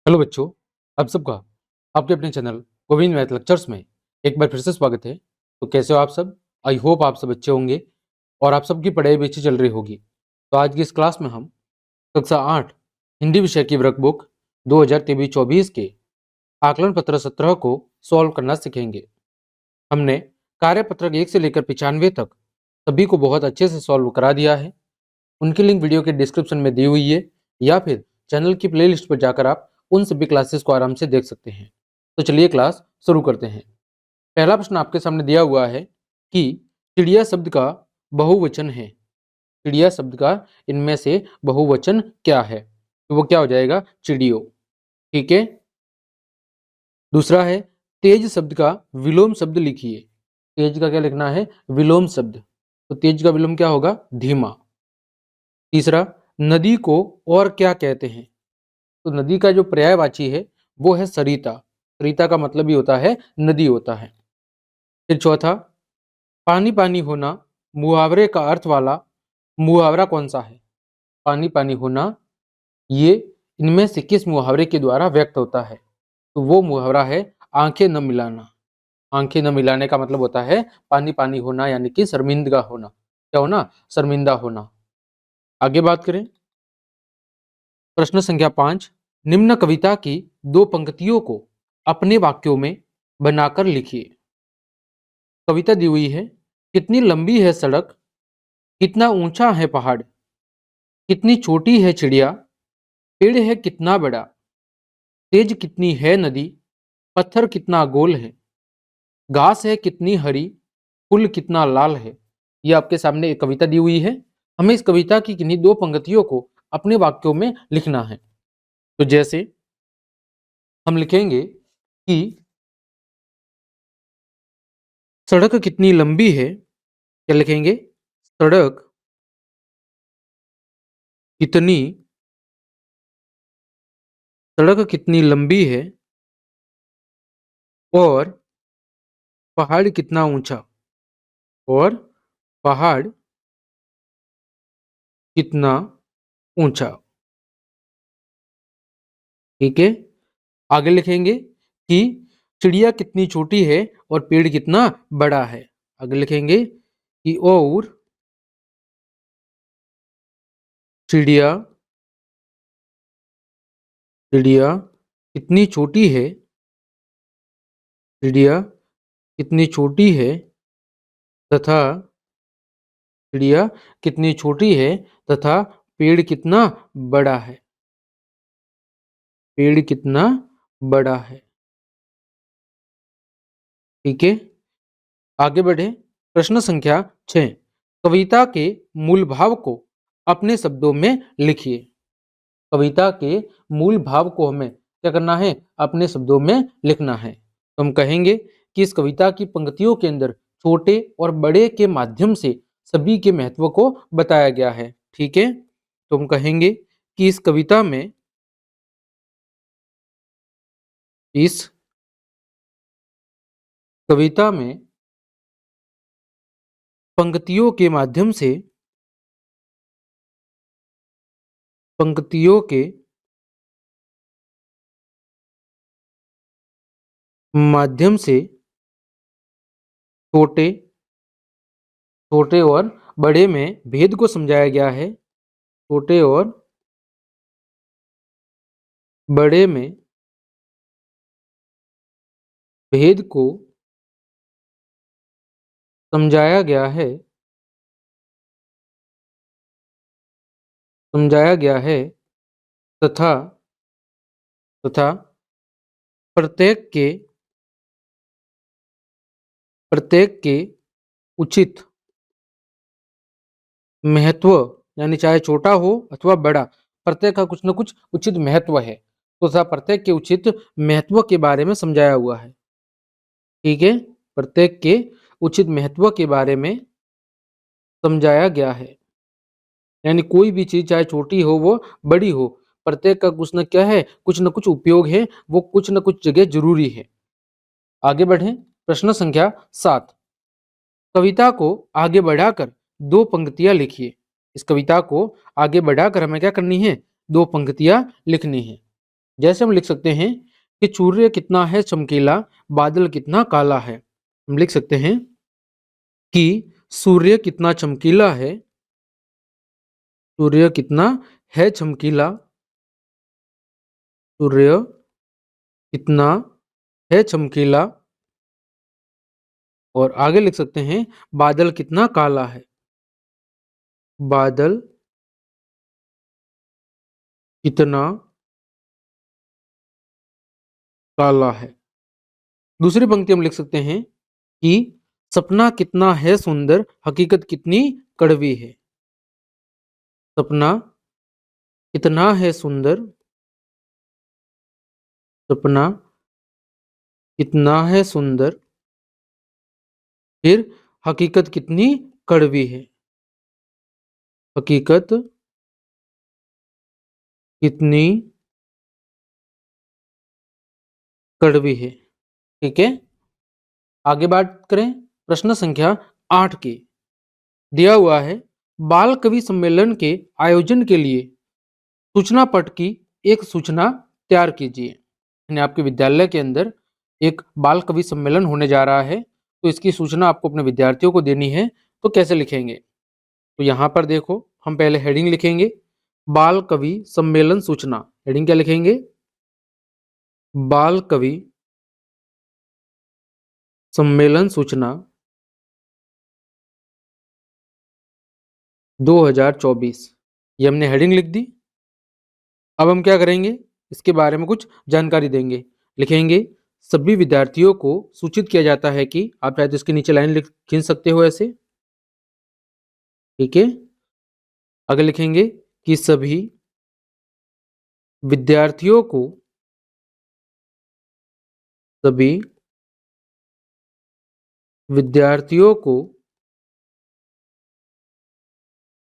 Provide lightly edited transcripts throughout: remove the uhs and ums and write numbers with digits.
Hello बच्चों, आप सबका आपके अपने चैनल गोविंद मैथ लेक्चर्स में एक बार फिर से स्वागत है। तो कैसे हो आप सब? आई होप आप सब अच्छे होंगे और आप सबकी पढ़ाई भी अच्छी चल रही होगी। तो आज की इस क्लास में हम कक्षा 8 हिंदी विषय की वर्कबुक 2023-24 के आकलन पत्र 17 को सॉल्व करना सीखेंगे। हमने कार्यपत्रक 1 से लेकर 95 तक सभी को बहुत अच्छे से सॉल्व करा दिया है। उनकी लिंक वीडियो के डिस्क्रिप्शन में दी हुई है या फिर चैनल की प्लेलिस्ट पर जाकर आप उन सभी क्लासेस को आराम से देख सकते हैं। तो चलिए क्लास शुरू करते हैं। पहला प्रश्न आपके सामने दिया हुआ है कि चिड़िया शब्द का बहुवचन है। चिड़िया शब्द का इनमें से बहुवचन क्या है? तो वो क्या हो जाएगा? चिड़ियों। ठीक है। दूसरा है तेज शब्द का विलोम शब्द लिखिए। तेज का क्या लिखना है? विलोम शब्द। तो तेज का विलोम क्या होगा? धीमा। तीसरा, नदी को और क्या कहते हैं? तो नदी का जो पर्यायवाची है वो है सरिता। सरिता का मतलब ही होता है नदी होता है। फिर चौथा, पानी पानी होना मुहावरे का अर्थ वाला मुहावरा कौन सा है? पानी पानी होना ये इनमें से किस मुहावरे के द्वारा व्यक्त होता है? तो वो मुहावरा है आंखें न मिलाना। आंखें न मिलाने का मतलब होता है पानी पानी होना, यानी कि शर्मिंदा होना। क्या होना? शर्मिंदा होना। आगे बात करें, प्रश्न संख्या 5, निम्न कविता की दो पंक्तियों को अपने वाक्यों में बनाकर लिखिए। कविता दी हुई है, कितनी लंबी है सड़क, कितना ऊंचा है पहाड़, कितनी छोटी है चिड़िया, पेड़ है कितना बड़ा, तेज कितनी है नदी, पत्थर कितना गोल है, घास है कितनी हरी, फूल कितना लाल है। ये आपके सामने एक कविता दी हुई है। हमें इस कविता की किन्हीं दो पंक्तियों को अपने वाक्यों में लिखना है। तो जैसे हम लिखेंगे कि सड़क कितनी लंबी है, क्या लिखेंगे? सड़क कितनी सड़क कितनी लंबी है और पहाड़ कितना ऊंचा, और पहाड़ कितना ऊंचा। ठीक है। आगे लिखेंगे कि चिड़िया कितनी छोटी है और पेड़ कितना बड़ा है। आगे लिखेंगे कि और चिड़िया चिड़िया कितनी छोटी है, चिड़िया कितनी छोटी है तथा चिड़िया कितनी छोटी है तथा पेड़ कितना बड़ा है। पेड़ कितना बड़ा है। ठीक है। आगे बढ़े, प्रश्न संख्या 6, कविता के मूल भाव को अपने शब्दों में लिखिए। कविता के मूल भाव को हमें क्या करना है? अपने शब्दों में लिखना है। तो हम कहेंगे कि इस कविता की पंक्तियों के अंदर छोटे और बड़े के माध्यम से सभी के महत्व को बताया गया है। ठीक है। तो हम कहेंगे कि इस कविता में पंक्तियों के माध्यम से पंक्तियों के माध्यम से छोटे छोटे और बड़े में भेद को समझाया गया है। छोटे और बड़े में भेद को समझाया गया है समझाया गया है तथा तथा प्रत्येक के प्रत्येक के उचित महत्व, यानी चाहे छोटा हो अथवा बड़ा, प्रत्येक का कुछ न कुछ उचित महत्व है। तो तथा प्रत्येक के उचित महत्व के बारे में समझाया हुआ है। ठीक है। प्रत्येक के उचित महत्व के बारे में समझाया गया है, यानी कोई भी चीज चाहे छोटी हो वो बड़ी हो, प्रत्येक का कुछ न क्या है, कुछ न कुछ उपयोग है, वो कुछ न कुछ जगह जरूरी है। आगे बढ़ें, प्रश्न संख्या 7, कविता को आगे बढ़ाकर दो पंक्तियां लिखिए। इस कविता को आगे बढ़ाकर हमें क्या करनी है? दो पंक्तियां लिखनी है। जैसे हम लिख सकते हैं कि सूर्य कितना है चमकीला, बादल कितना काला है। हम लिख सकते हैं कि सूर्य कितना चमकीला है, सूर्य कितना है चमकीला, सूर्य कितना है चमकीला। और आगे लिख सकते हैं बादल कितना काला है, बादल कितना काला है। दूसरी पंक्ति हम लिख सकते हैं कि सपना कितना है सुंदर, हकीकत कितनी कड़वी है। सपना कितना है सुंदर, सपना कितना है सुंदर, फिर हकीकत कितनी कड़वी है, हकीकत कितनी कड़वी है। ठीक है, आगे बात करें प्रश्न संख्या 8 की। दिया हुआ है बाल कवि सम्मेलन के आयोजन के लिए सूचना पट की एक सूचना तैयार कीजिए। यानी आपके विद्यालय के अंदर एक बाल कवि सम्मेलन होने जा रहा है, तो इसकी सूचना आपको अपने विद्यार्थियों को देनी है। तो कैसे लिखेंगे? तो यहाँ पर देखो, हम पहले हेडिंग लिखेंगे बाल कवि सम्मेलन सूचना। हेडिंग क्या लिखेंगे? बाल कवि सम्मेलन सूचना 2024। ये हमने हेडिंग लिख दी। अब हम क्या करेंगे? इसके बारे में कुछ जानकारी देंगे। लिखेंगे सभी विद्यार्थियों को सूचित किया जाता है कि, आप चाहे तो इसके नीचे लाइन लिख खींच सकते हो ऐसे। ठीक है, आगे लिखेंगे कि सभी विद्यार्थियों को, सभी विद्यार्थियों को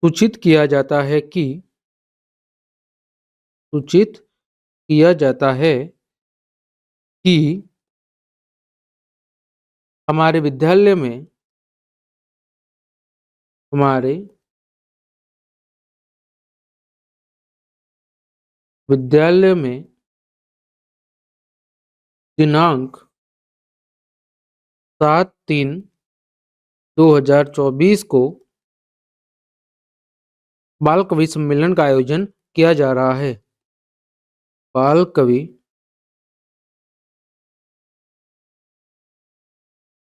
सूचित किया जाता है कि, सूचित किया जाता है कि हमारे विद्यालय में, हमारे विद्यालय में दिनांक 7/3/2024 को बाल कवि सम्मेलन का आयोजन किया जा रहा है। बाल कवि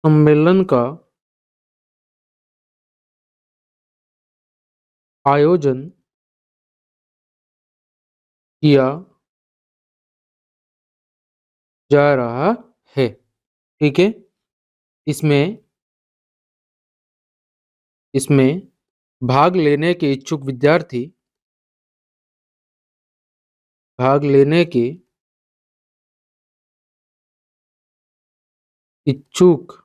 सम्मेलन का आयोजन किया जा रहा है। ठीक है, इसमें इसमें भाग लेने के इच्छुक विद्यार्थी, भाग लेने के इच्छुक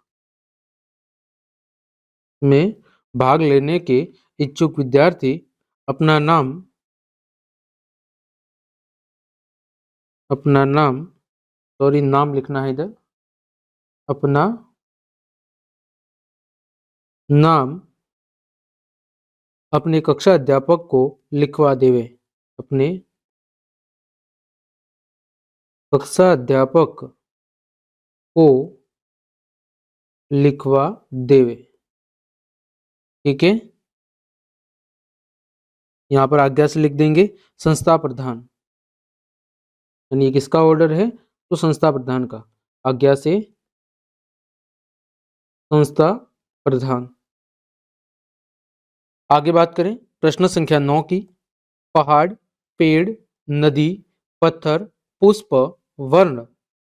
में भाग लेने के इच्छुक विद्यार्थी अपना नाम, अपना नाम, सॉरी नाम लिखना है इधर, अपना नाम अपने कक्षा अध्यापक को लिखवा देवे, अपने कक्षा अध्यापक को लिखवा देवे। ठीक है, यहाँ पर आज्ञा से लिख देंगे संस्था प्रधान, यानी किसका ऑर्डर है? तो संस्था प्रधान का। आज्ञा से संस्था प्रधान। आगे बात करें प्रश्न संख्या 9 की। पहाड़, पेड़, नदी, पत्थर, पुष्प, वर्ण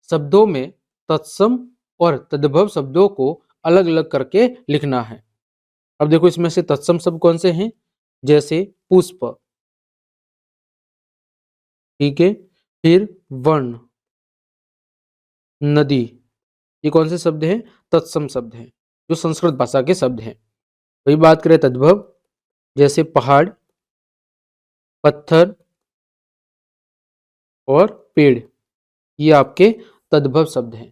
शब्दों में तत्सम और तद्भव शब्दों को अलग अलग करके लिखना है। अब देखो इसमें से तत्सम शब्द कौन से हैं? जैसे पुष्प, ठीक है, फिर वर्ण, नदी, ये कौन से शब्द हैं? तत्सम शब्द हैं, जो संस्कृत भाषा के शब्द हैं। वही बात करें तद्भव, जैसे पहाड़, पत्थर और पेड़, ये आपके तद्भव शब्द हैं।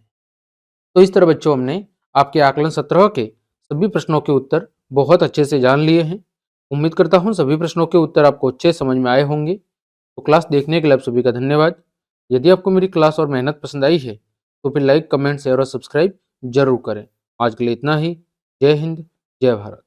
तो इस तरह बच्चों हमने आपके आकलन 17 के सभी प्रश्नों के उत्तर बहुत अच्छे से जान लिए हैं। उम्मीद करता हूं सभी प्रश्नों के उत्तर आपको अच्छे समझ में आए होंगे। तो क्लास देखने के लिए आप सभी का धन्यवाद। यदि आपको मेरी क्लास और मेहनत पसंद आई है तो फिर लाइक, कमेंट, शेयर और सब्सक्राइब जरूर करें। आज के लिए इतना ही। जय हिंद, जय भारत।